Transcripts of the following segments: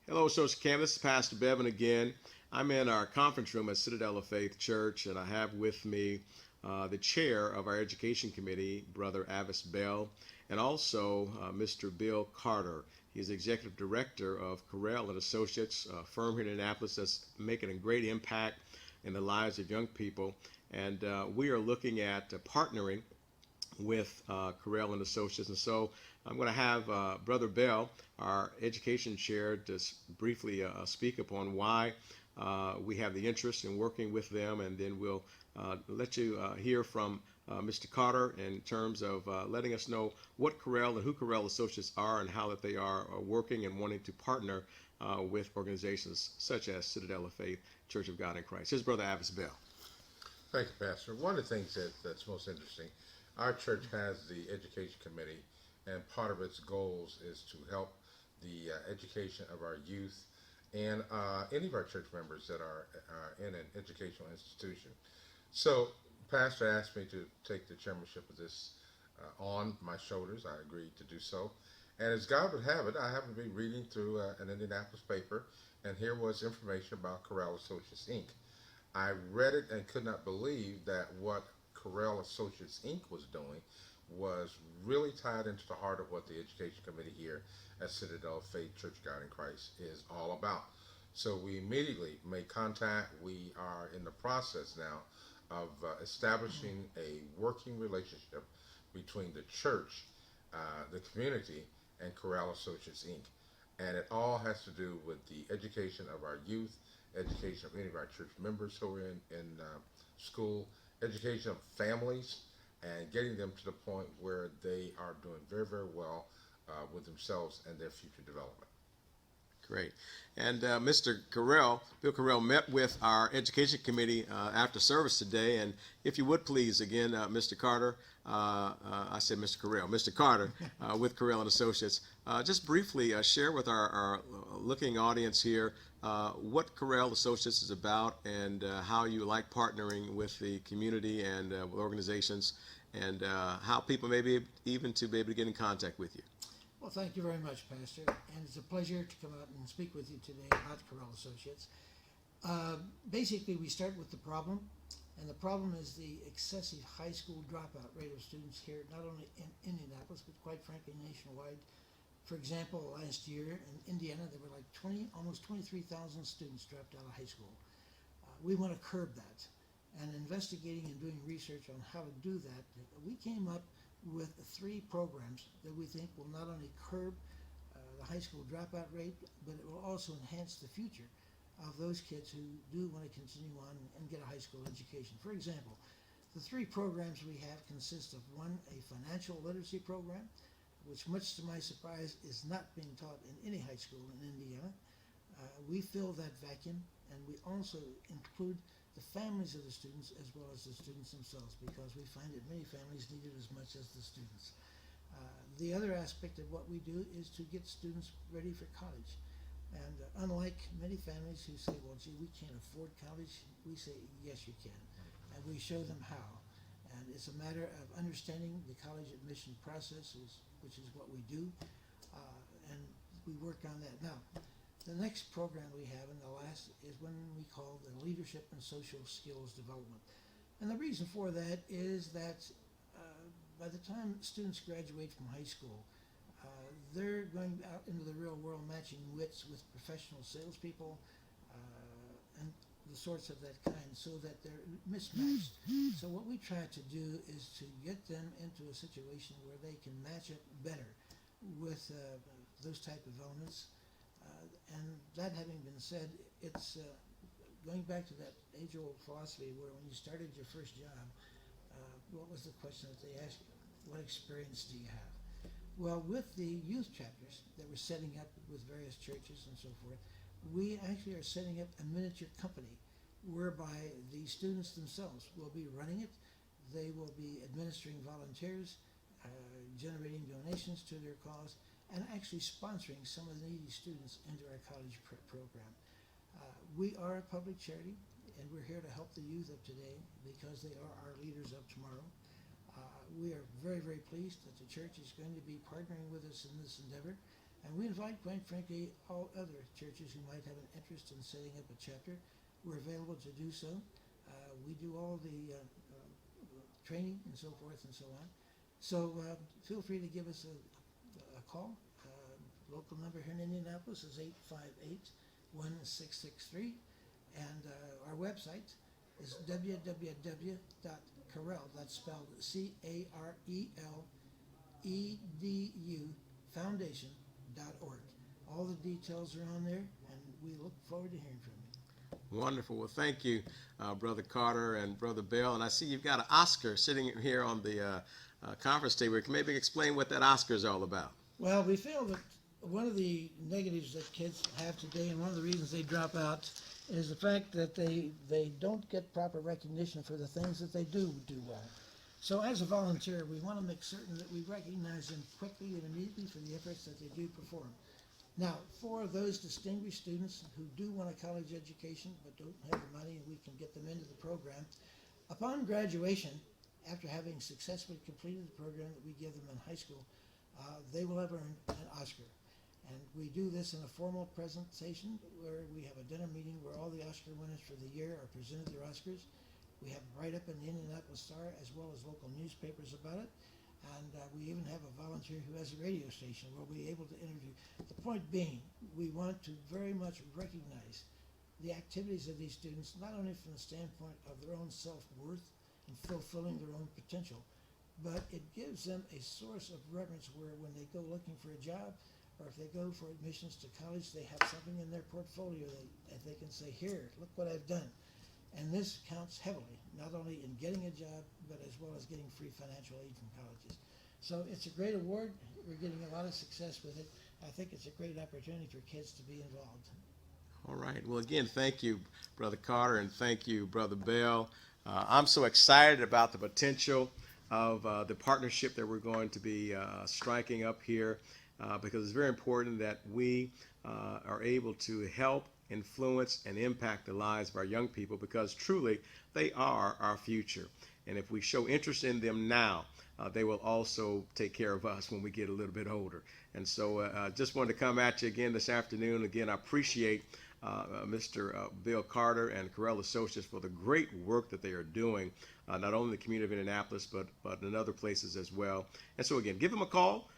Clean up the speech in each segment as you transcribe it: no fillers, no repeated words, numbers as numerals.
Hello, Social Cam. This is Pastor Bevan again. I'm in our conference room at Citadel of Faith Church, and I have with me the chair of our education committee, Brother Avis Bell, and also Mr. Bill Carter. He's the executive director of Carel and Associates, a firm here in Indianapolis that's making a great impact in the lives of young people. And we are looking at partnering with Carel and Associates. And so I'm going to have Brother Bell, our education chair, just briefly speak upon why we have the interest in working with them, and then we'll let you hear from Mr. Carter in terms of letting us know what Carel and who Carel Associates are and how that they are working and wanting to partner with organizations such as Citadel of Faith, Church of God in Christ. Here's Brother Avis Bell. Thank you, Pastor. One of the things that's most interesting, our church has the education committee, and part of its goals is to help the education of our youth and any of our church members that are in an educational institution. So, Pastor asked me to take the chairmanship of this on my shoulders. I agreed to do so. And as God would have it, I happened to be reading through an Indianapolis paper, and here was information about Carel Associates, Inc. I read it and could not believe that what Carel Associates Inc. was doing was really tied into the heart of what the Education Committee here at Citadel Faith Church of God in Christ is all about. So we immediately made contact. We are in the process now of establishing a working relationship between the church, the community, and Carel Associates Inc. And it all has to do with the education of our youth, education of any of our church members who are in school, education of families, and getting them to the point where they are doing very, very well with themselves and their future development. Great. And Mr. Carel, Bill Carel, met with our education committee after service today. And if you would please, again, Mr. Carter, I said Mr. Carel, Mr. Carter with Carel and Associates, just briefly share with our looking audience here what Carel Associates is about and how you like partnering with the community and with organizations, and how people may be even to be able to get in contact with you. Well, thank you very much, Pastor, and it's a pleasure to come out and speak with you today about Carel Associates. Basically, we start with the problem, and the problem is the excessive high school dropout rate of students here, not only in Indianapolis, but quite frankly nationwide. For example, last year in Indiana, there were like almost 23,000 students dropped out of high school. We want to curb that, and investigating and doing research on how to do that, we came up with 3 programs that we think will not only curb the high school dropout rate, but it will also enhance the future of those kids who do want to continue on and get a high school education. For example, the 3 programs we have consist of, one, a financial literacy program, which much to my surprise is not being taught in any high school in Indiana. We fill that vacuum, and we also include the families of the students as well as the students themselves, because we find that many families need it as much as the students. The other aspect of what we do is to get students ready for college. And unlike many families who say, well, gee, we can't afford college, we say, yes, you can. And we show them how. And it's a matter of understanding the college admission process, which is what we do, and we work on that. Now, the next program we have, and the last, is one we call the Leadership and Social Skills Development. And the reason for that is that by the time students graduate from high school, they're going out into the real world matching wits with professional salespeople and the sorts of that kind, so that they're mismatched. So what we try to do is to get them into a situation where they can match up better with those type of elements. And that having been said, it's going back to that age-old philosophy where when you started your first job, what was the question that they asked you? What experience do you have? Well, with the youth chapters that we're setting up with various churches and so forth, we actually are setting up a miniature company whereby the students themselves will be running it. They will be administering volunteers, generating donations to their cause, and actually sponsoring some of the needy students into our college program. We are a public charity, and we're here to help the youth of today because they are our leaders of tomorrow. We are very, very pleased that the church is going to be partnering with us in this endeavor, And we invite, quite frankly, all other churches who might have an interest in setting up a chapter. We're available to do so. We do all the training and so forth and so on. So feel free to give us a call. Local number here in Indianapolis is 858-1663. And our website is www.Carel, that's spelled CARELEDU, foundation.org. All the details are on there, and we look forward to hearing from you. Wonderful. Well, thank you, Brother Carter and Brother Bell. And I see you've got an Oscar sitting here on the conference table. Can you maybe explain what that Oscar is all about? Well, we feel that one of the negatives that kids have today, and one of the reasons they drop out, is the fact that they don't get proper recognition for the things that they do well. So as a volunteer, we want to make certain that we recognize them quickly and immediately for the efforts that they do perform. Now, for those distinguished students who do want a college education but don't have the money and we can get them into the program, upon graduation, after having successfully completed the program that we give them in high school, they will have earned an Oscar. And we do this in a formal presentation where we have a dinner meeting where all the Oscar winners for the year are presented their Oscars. We have a write-up in the Indianapolis Star as well as local newspapers about it. And we even have a volunteer who has a radio station where we're able to interview. The point being, we want to very much recognize the activities of these students, not only from the standpoint of their own self-worth and fulfilling their own potential, but it gives them a source of reference where when they go looking for a job, or if they go for admissions to college, they have something in their portfolio that they can say, here, look what I've done. And this counts heavily, not only in getting a job, but as well as getting free financial aid from colleges. So it's a great award. We're getting a lot of success with it. I think it's a great opportunity for kids to be involved. All right. Well, again, thank you, Brother Carter, and thank you, Brother Bell. I'm so excited about the potential of the partnership that we're going to be striking up here because it's very important that we are able to help, influence, and impact the lives of our young people because truly they are our future. And if we show interest in them now, they will also take care of us when we get a little bit older. And so just wanted to come at you again this afternoon. Again, I appreciate Mr. Bill Carter and Carel Associates for the great work that they are doing, not only in the community of Indianapolis, but in other places as well. And so again, give them a call,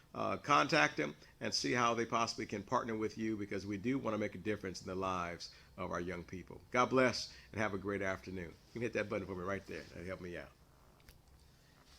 contact them, and see how they possibly can partner with you because we do want to make a difference in the lives of our young people. God bless and have a great afternoon. You can hit that button for me right there. That'll help me out.